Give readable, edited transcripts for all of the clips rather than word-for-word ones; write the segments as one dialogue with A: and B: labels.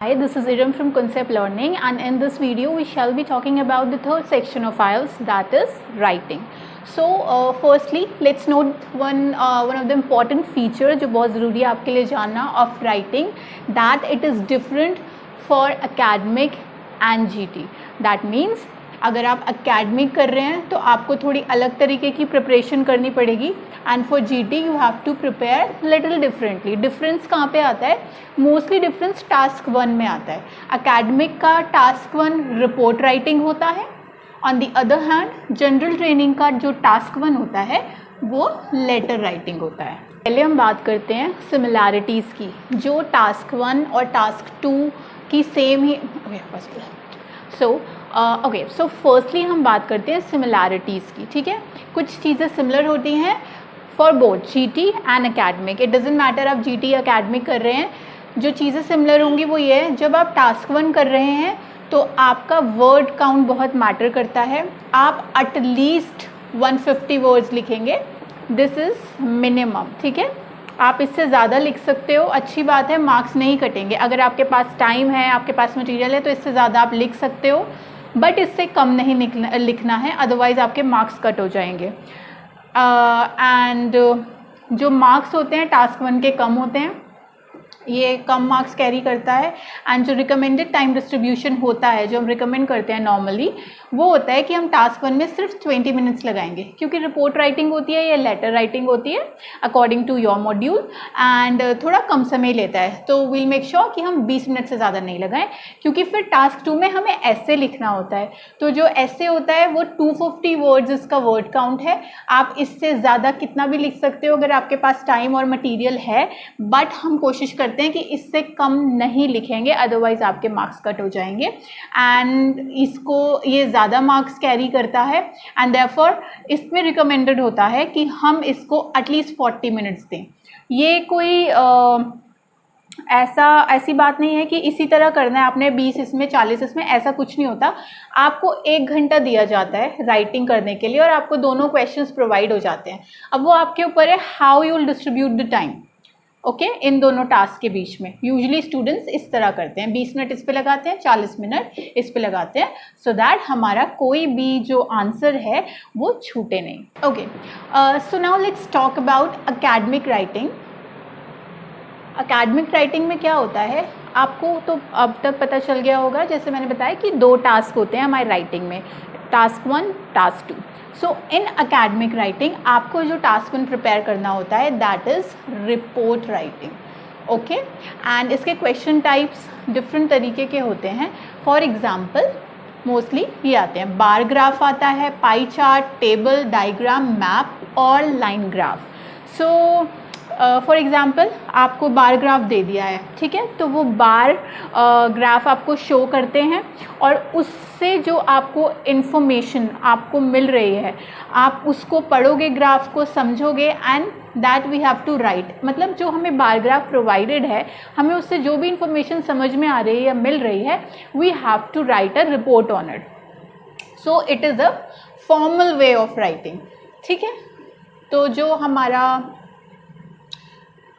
A: Hi, this is Iram from Concept Learning, and in this video we shall be talking about the third section of IELTS, that is writing. So firstly let's note one of the important feature जो बहुत ज़रूरी है आपके लिए जानना of writing, that it is different for academic and GT. That means अगर आप academic कर रहे हैं तो आपको थोड़ी अलग तरीके की प्रिपरेशन करनी पड़ेगी, and for GT you have to prepare little differently. Difference कहाँ पे आता है? मोस्टली डिफरेंस टास्क 1 में आता है. अकेडमिक का टास्क 1 रिपोर्ट राइटिंग होता है, on the other hand general training का जो टास्क 1 होता है वो लेटर राइटिंग होता है. पहले हम बात करते हैं सिमिलैरिटीज़ की, जो टास्क 1 और टास्क 2 की सेम ही. सो फर्स्टली हम बात करते हैं सिमिलैरिटीज़ की. ठीक है, कुछ चीज़ें सिमिलर होती हैं for both GT and academic. It doesn't matter आप GT अकेडमिक कर रहे हैं, जो चीज़ें सिमिलर होंगी वो ये है, जब आप टास्क 1 कर रहे हैं तो आपका वर्ड काउंट बहुत मैटर करता है. आप एटलीस्ट 150 वर्ड्स लिखेंगे, दिस इज़ मिनिमम. ठीक है, आप इससे ज़्यादा लिख सकते हो, अच्छी बात है, मार्क्स नहीं कटेंगे. अगर आपके पास टाइम है, आपके पास मटेरियल है तो इससे ज़्यादा आप लिख सकते हो, बट इससे कम नहीं लिखना है, अदरवाइज़ आपके मार्क्स कट हो जाएंगे. एंड जो मार्क्स होते हैं टास्क 1 के कम होते हैं, ये कम मार्क्स कैरी करता है. एंड जो रिकमेंडेड टाइम डिस्ट्रीब्यूशन होता है, जो हम रिकमेंड करते हैं नॉर्मली, वो होता है कि हम टास्क 1 में सिर्फ 20 मिनट्स लगाएंगे, क्योंकि रिपोर्ट राइटिंग होती है या लेटर राइटिंग होती है according to your module, and थोड़ा कम समय लेता है. तो वील मेक श्योर कि हम 20 मिनट से ज़्यादा नहीं लगाएं, क्योंकि फिर टास्क 2 में हमें ऐसे लिखना होता है. तो जो ऐसे होता है वो 250 वर्ड्स इसका वर्ड काउंट है. आप इससे ज़्यादा कितना भी लिख सकते हो अगर आपके पास टाइम और मटीरियल है, बट हम कोशिश करते हैं कि इससे कम नहीं लिखेंगे, अदरवाइज आपके मार्क्स कट हो जाएंगे. एंड इसको ये ज़्यादा मार्क्स कैरी करता है, एंड देयरफॉर इसमें रिकमेंडेड होता है कि हम इसको एटलीस्ट 40 मिनट्स दें. ये कोई ऐसी बात नहीं है कि इसी तरह करना है आपने, 20 इसमें 40 इसमें, ऐसा कुछ नहीं होता. आपको 1 घंटा दिया जाता है राइटिंग करने के लिए, और आपको दोनों क्वेश्चंस प्रोवाइड हो जाते हैं. अब वो आपके ऊपर है how you will distribute the time. Okay, इन दोनों टास्क के बीच में यूजुअली स्टूडेंट्स इस तरह करते हैं, 20 मिनट इस पे लगाते हैं, 40 मिनट इस पे लगाते हैं, सो दैट हमारा कोई भी जो आंसर है वो छूटे नहीं. Okay, so now let's talk about academic writing. Academic writing में क्या होता है, आपको तो अब तक पता चल गया होगा, जैसे मैंने बताया कि 2 टास्क होते हैं हमारी राइटिंग में, टास्क 1, टास्क 2. सो इन अकेडमिक राइटिंग आपको जो टास्क 1 प्रिपेयर करना होता है that is report writing. Okay, and इसके क्वेश्चन टाइप्स डिफरेंट तरीके के होते हैं. फॉर एग्जांपल मोस्टली ये आते हैं, बार ग्राफ आता है, pie chart, table, diagram, map और line graph. So for example आपको बार ग्राफ दे दिया है, ठीक है, तो वो बार ग्राफ आपको शो करते हैं, और उससे जो आपको इन्फॉर्मेशन आपको मिल रही है आप उसको पढ़ोगे, ग्राफ को समझोगे, and that we have to write. मतलब जो हमें बार ग्राफ प्रोवाइडेड है, हमें उससे जो भी इंफॉर्मेशन समझ में आ रही है या मिल रही है, we have to write a report on it. So it is a formal way of writing. ठीक है, तो जो हमारा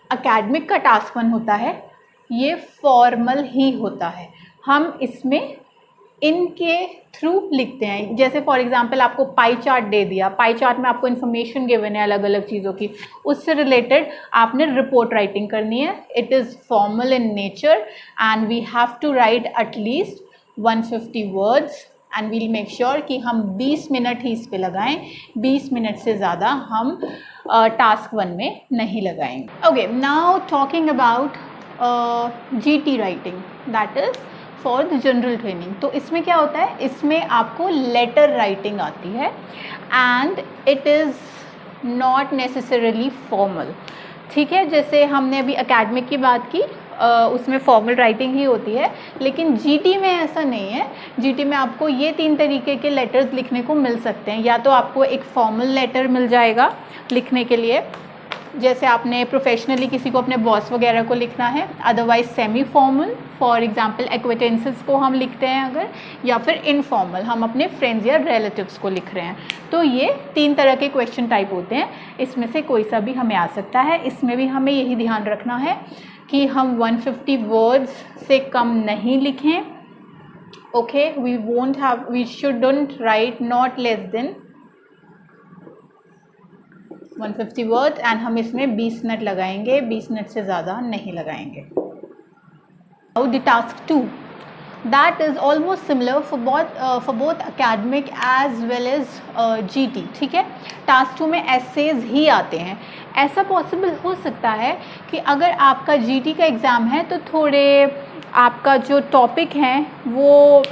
A: अकेडमिक का टास्क 1 होता है ये फॉर्मल ही होता है. हम इसमें इनके थ्रू लिखते हैं. जैसे फॉर एग्जांपल आपको पाई चार्ट दे दिया, पाई चार्ट में आपको इन्फॉर्मेशन गिवन है अलग अलग चीज़ों की, उससे रिलेटेड आपने रिपोर्ट राइटिंग करनी है. It is formal in nature and we have to write at least 150 words, and we'll make sure कि हम 20 मिनट ही इस पे लगाएं, 20 मिनट से ज़्यादा हम टास्क 1 में नहीं लगाएंगे. Okay, now talking about GT writing, that is for the general training. तो इसमें क्या होता है, इसमें आपको लेटर राइटिंग आती है, and it is not necessarily formal. ठीक है, जैसे हमने अभी एकेडमिक की बात की, उसमें फॉर्मल राइटिंग ही होती है, लेकिन GT में ऐसा नहीं है. GT में आपको ये 3 तरीके के लेटर्स लिखने को मिल सकते हैं. या तो आपको एक फॉर्मल लेटर मिल जाएगा लिखने के लिए, जैसे आपने प्रोफेशनली किसी को, अपने बॉस वगैरह को लिखना है, otherwise semi formal, for example acquaintances को हम लिखते हैं अगर, या फिर इनफॉर्मल, हम अपने फ्रेंड्स या रिलेटिव्स को लिख रहे हैं. तो ये 3 तरह के क्वेश्चन टाइप होते हैं, इसमें से कोई सा भी हमें आ सकता है. इसमें भी हमें यही ध्यान रखना है कि हम 150 वर्ड्स से कम नहीं लिखें. Okay, we shouldn't write not less than 150 words and हम इसमें 20 मिनट लगाएंगे, 20 मिनट से ज़्यादा नहीं लगाएंगे. Now the task 2, that is almost similar for both academic as well as GT. ठीक है, टास्क 2 में एसेज ही आते हैं. ऐसा पॉसिबल हो सकता है कि अगर आपका GT का एग्ज़ाम है तो थोड़े आपका जो टॉपिक हैं वो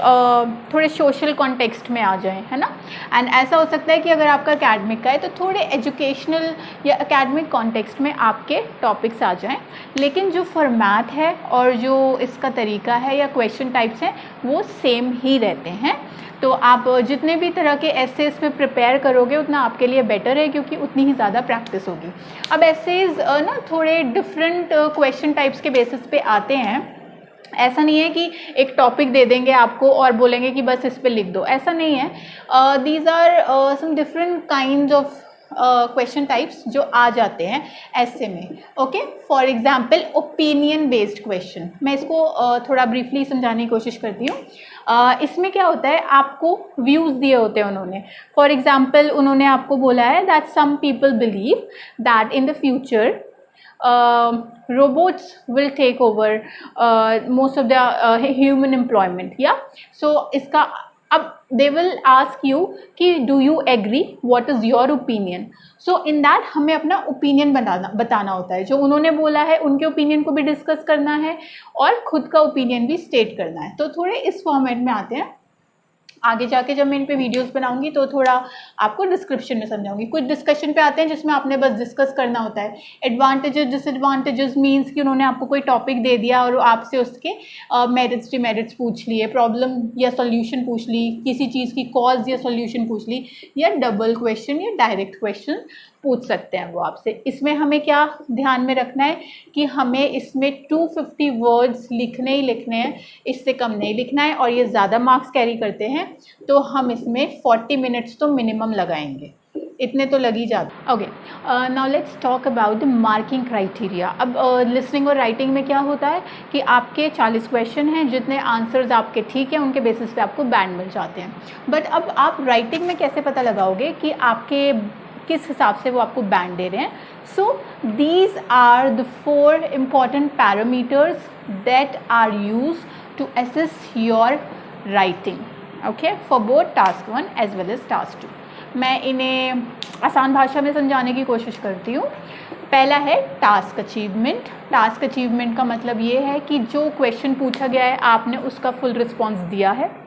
A: थोड़े सोशल कॉन्टेक्स्ट में आ जाएं, है ना. एंड ऐसा हो सकता है कि अगर आपका एकेडमिक का है तो थोड़े एजुकेशनल या एकेडमिक कॉन्टेक्स्ट में आपके टॉपिक्स आ जाएं. लेकिन जो फॉर्मेट है और जो इसका तरीका है या क्वेश्चन टाइप्स हैं वो सेम ही रहते हैं. तो आप जितने भी तरह के एसेज में प्रिपेयर करोगे उतना आपके लिए बेटर है, क्योंकि उतनी ही ज़्यादा प्रैक्टिस होगी. अब एसेज ना थोड़े डिफरेंट क्वेश्चन टाइप्स के बेसिस पे आते हैं. ऐसा नहीं है कि एक टॉपिक दे देंगे आपको और बोलेंगे कि बस इस पे लिख दो, ऐसा नहीं है. These are some different kind of question types जो आ जाते हैं ऐसे में. Okay, for example opinion based question, मैं इसको थोड़ा ब्रीफली समझाने की कोशिश करती हूँ. इसमें क्या होता है, आपको व्यूज़ दिए होते हैं उन्होंने. फॉर एग्जाम्पल उन्होंने आपको बोला है that some people believe that in the future robots will take over most of the human employment. Yeah, so इसका अब they will ask you कि do you agree, what is your opinion. so in that हमें अपना opinion बताना होता है. जो उन्होंने बोला है उनके ओपिनियन को भी डिस्कस करना है और खुद का ओपिनियन भी स्टेट करना है. तो थोड़े इस फॉर्मेट में आते हैं. आगे जाके जब मैं इन पे वीडियोस बनाऊंगी तो थोड़ा आपको डिस्क्रिप्शन में समझाऊंगी. कुछ डिस्कशन पे आते हैं जिसमें आपने बस डिस्कस करना होता है. एडवांटेजेस डिसएडवांटेजेस मींस कि उन्होंने आपको कोई टॉपिक दे दिया और आपसे उसके मेरिट्स डिमेरिट्स पूछ लिए, प्रॉब्लम या सॉल्यूशन पूछ ली, किसी चीज़ की कॉज या सॉल्यूशन पूछ ली, या डबल क्वेश्चन या डायरेक्ट क्वेश्चन पूछ सकते हैं वो आपसे. इसमें हमें क्या ध्यान में रखना है कि हमें इसमें 250 वर्ड्स लिखने ही लिखने हैं, इससे कम नहीं लिखना है. और ये ज़्यादा मार्क्स कैरी करते हैं तो हम इसमें 40 मिनट्स तो मिनिमम लगाएंगे, इतने तो लग ही जाते. Okay, now let's talk about the marking criteria. अब लिसनिंग और राइटिंग में क्या होता है कि आपके 40 क्वेश्चन हैं, जितने आंसर्स आपके ठीक हैं उनके बेसिस पे आपको बैंड मिल जाते हैं. बट अब आप राइटिंग में कैसे पता लगाओगे कि आपके किस हिसाब से वो आपको बैंड दे रहे हैं. So these are the 4 important parameters that are use to assess your writing. Okay, for both task 1 as well as task 2. मैं इन्हें आसान भाषा में समझाने की कोशिश करती हूँ. पहला है टास्क अचीवमेंट. टास्क अचीवमेंट का मतलब ये है कि जो क्वेश्चन पूछा गया है आपने उसका फुल रिस्पॉन्स दिया है.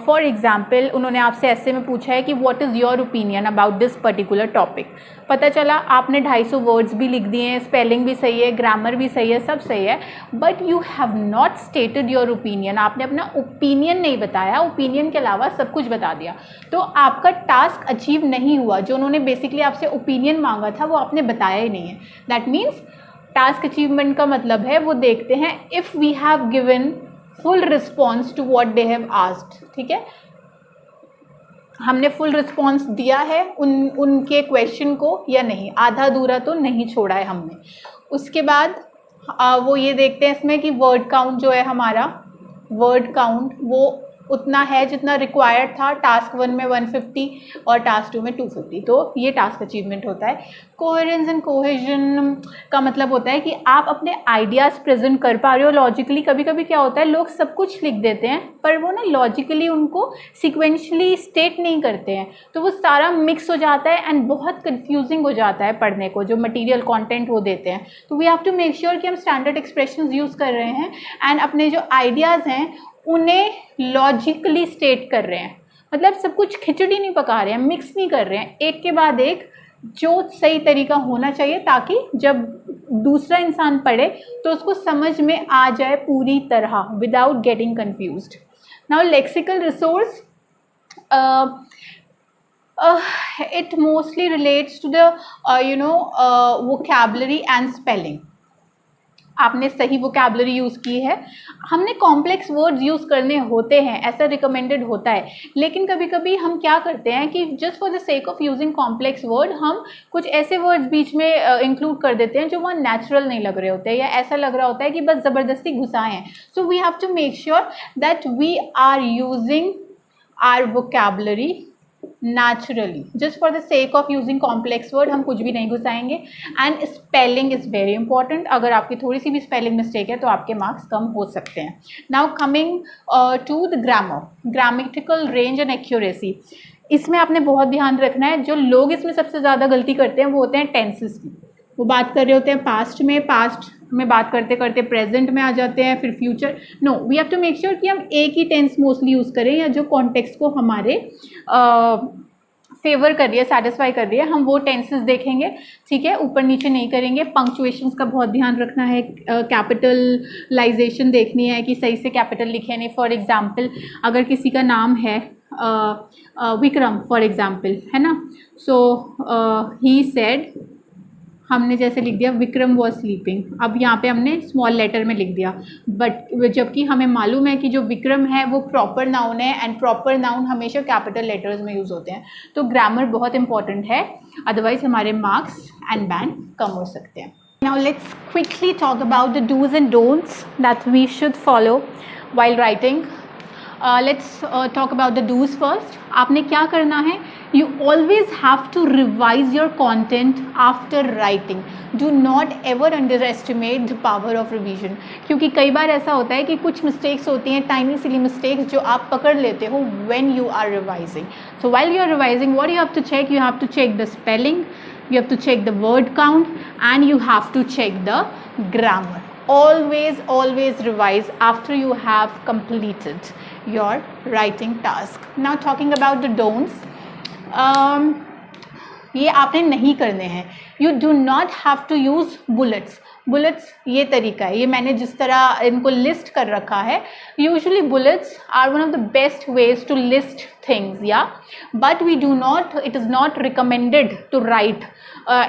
A: फॉर एग्जाम्पल उन्होंने आपसे ऐसे में पूछा है कि what is your opinion about this particular topic. पता चला आपने 250 वर्ड्स भी लिख दिए हैं, स्पेलिंग भी सही है, ग्रामर भी सही है, सब सही है, but you have not stated your opinion. आपने अपना ओपिनियन नहीं बताया, ओपिनियन के अलावा सब कुछ बता दिया, तो आपका टास्क अचीव नहीं हुआ. जो उन्होंने बेसिकली आपसे ओपिनियन मांगा था वो आपने बताया ही नहीं है. दैट मीन्स टास्क अचीवमेंट का मतलब है वो देखते हैं if we have given full response to what they have asked. ठीक है, हमने फुल रिस्पॉन्स दिया है उनके क्वेश्चन को या नहीं, आधा अधूरा तो नहीं छोड़ा है हमने. उसके बाद वो ये देखते हैं इसमें कि वर्ड काउंट जो है हमारा, वर्ड काउंट वो उतना है जितना रिक्वायर्ड था. टास्क 1 में 150 और टास्क 2 में 250. तो ये टास्क अचीवमेंट होता है. कोहेरेंस एंड कोहेजन का मतलब होता है कि आप अपने आइडियाज़ प्रेजेंट कर पा रहे हो लॉजिकली. कभी कभी क्या होता है लोग सब कुछ लिख देते हैं पर वो ना लॉजिकली उनको सिक्वेंशली स्टेट नहीं करते हैं, तो वो सारा मिक्स हो जाता है एंड बहुत कन्फ्यूजिंग हो जाता है पढ़ने को जो मटीरियल कॉन्टेंट वो देते हैं. तो we have to make sure कि हम स्टैंडर्ड एक्सप्रेशंस यूज़ कर रहे हैं एंड अपने जो आइडियाज़ हैं उन्हें लॉजिकली स्टेट कर रहे हैं. मतलब सब कुछ खिचड़ी नहीं पका रहे हैं, मिक्स नहीं कर रहे हैं, एक के बाद एक जो सही तरीका होना चाहिए ताकि जब दूसरा इंसान पढ़े तो उसको समझ में आ जाए पूरी तरह without getting confused. Now lexical resource, it mostly relates to the vocabulary and spelling. आपने सही वोकैबुलरी यूज़ की है। हमने कॉम्प्लेक्स वर्ड्स यूज़ करने होते हैं, ऐसा रिकमेंडेड होता है, लेकिन कभी कभी हम क्या करते हैं कि just for the sake of using complex word हम कुछ ऐसे वर्ड्स बीच में इंक्लूड कर देते हैं जो वहाँ नेचुरल नहीं लग रहे होते हैं, या ऐसा लग रहा होता है कि बस ज़बरदस्ती घुसाए हैं। So we have to make sure that we are using our vocabulary naturally. Just for the sake of using complex word हम कुछ भी नहीं घुसाएंगे। And spelling is very important. अगर आपकी थोड़ी सी भी स्पेलिंग मिस्टेक है तो आपके मार्क्स कम हो सकते हैं। Now coming to the grammar, grammatical range and accuracy, इसमें आपने बहुत ध्यान रखना है। जो लोग इसमें सबसे ज़्यादा गलती करते हैं वो होते हैं टेंसेस की। वो बात कर रहे होते हैं पास्ट में बात करते करते प्रेजेंट में आ जाते हैं, फिर future. No, we have to make sure कि हम एक ही टेंस मोस्टली यूज़ करें, या जो कॉन्टेक्स्ट को हमारे फेवर कर रही है, सेटिस्फाई कर रही है, हम वो टेंसेस देखेंगे, ठीक है। ऊपर नीचे नहीं करेंगे। पंक्चुएशंस का बहुत ध्यान रखना है। कैपिटलाइजेशन देखनी है कि सही से कैपिटल लिखे नहीं। फॉर एग्जाम्पल अगर किसी का नाम है विक्रम फॉर एग्जाम्पल, है ना, सो ही सेड, हमने जैसे लिख दिया विक्रम वॉज स्लीपिंग। अब यहाँ पे हमने स्मॉल लेटर में लिख दिया, बट जबकि हमें मालूम है कि जो विक्रम है वो प्रॉपर नाउन है, एंड प्रॉपर नाउन हमेशा कैपिटल लेटर्स में यूज़ होते हैं। तो ग्रामर बहुत इंपॉर्टेंट है, अदरवाइज हमारे मार्क्स एंड बैंड कम हो सकते हैं। Now let's quickly talk about the dos and don'ts that we should follow while writing. Let's talk about the dos first. आपने क्या करना है, you always have to revise your content after writing. Do not ever underestimate the power of revision. क्योंकि कई बार ऐसा होता है कि कुछ mistakes होती हैं, tiny silly mistakes, जो आप पकड़ लेते हो when you are revising. So while you are revising, what you have to check? You have to check the spelling, you have to check the word count, and you have to check the grammar. Always revise after you have completed your writing task. Now talking about the don'ts. ये आपने नहीं करने हैं। You do not have to use bullets ये तरीका है, ये मैंने जिस तरह इनको लिस्ट कर रखा है। Usually bullets are one of the best ways to list things, या but we do not, it is not recommended to write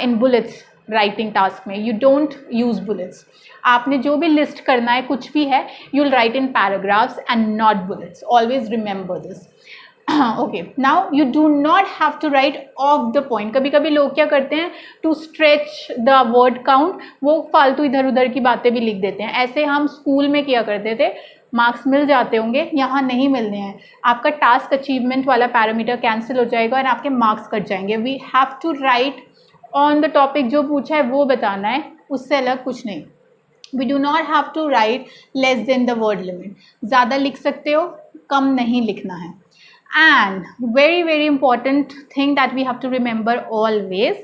A: in bullets writing task में। You don't use bullets. आपने जो भी लिस्ट करना है कुछ भी है, you will write in paragraphs and not bullets. Always remember this. Okay, now you do not have to write off the point. कभी कभी लोग क्या करते हैं, to stretch the word count, वो फालतू इधर उधर की बातें भी लिख देते हैं। ऐसे हम स्कूल में किया करते थे, मार्क्स मिल जाते होंगे, यहाँ नहीं मिलने हैं। आपका टास्क अचीवमेंट वाला पैरामीटर कैंसिल हो जाएगा और आपके मार्क्स कट जाएंगे। We have to write on the topic, जो पूछा है वो बताना है, उससे अलग कुछ नहीं। We do not have to write less than the word limit. ज़्यादा लिख सकते हो, कम नहीं लिखना है। And very important thing that we have to remember always,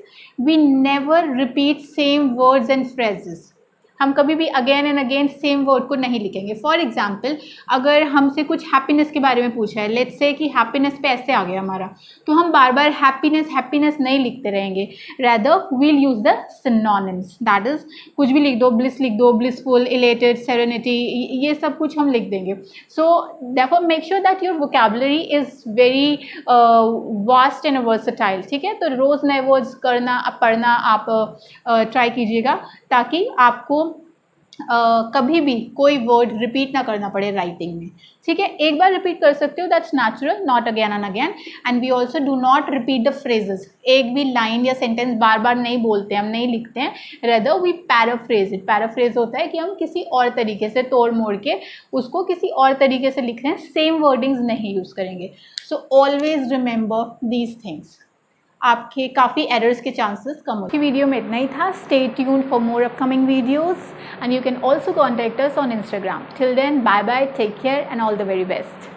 A: we never repeat same words and phrases. हम कभी भी again and again same word को नहीं लिखेंगे। फॉर एग्जाम्पल अगर हमसे कुछ हैप्पीनेस के बारे में पूछा है, लेट्स से कि हैप्पीनेस पे ऐसे आ गया हमारा, तो हम बार बार हैप्पीनेस नहीं लिखते रहेंगे। Rather we'll use the synonyms, that is कुछ भी लिख दो, ब्लिस लिख दो, ब्लिसफुल, इलेटेड, सेरेनिटी, ये सब कुछ हम लिख देंगे। So therefore make sure that your vocabulary is very vast and versatile, ठीक है। तो रोज़ नए वर्ड्स पढ़ना आप ट्राई कीजिएगा, ताकि आपको कभी भी कोई वर्ड रिपीट ना करना पड़े राइटिंग में, ठीक है। एक बार रिपीट कर सकते हो, that's natural, not again and again. And we also do not repeat the phrases. एक भी लाइन या सेंटेंस बार बार नहीं बोलते, हम नहीं लिखते हैं। Rather we paraphrase it. Paraphrase होता है कि हम किसी और तरीके से तोड़ मोड़ के उसको किसी और तरीके से लिख रहे हैं, सेम वर्डिंग्स नहीं यूज़ करेंगे। So always remember these things, आपके काफ़ी एरर्स के चांसेस कम होते हैं। वीडियो में इतना ही था। Stay tuned for more upcoming videos and you can also contact us on Instagram. Till then, bye bye, take care and all the very best.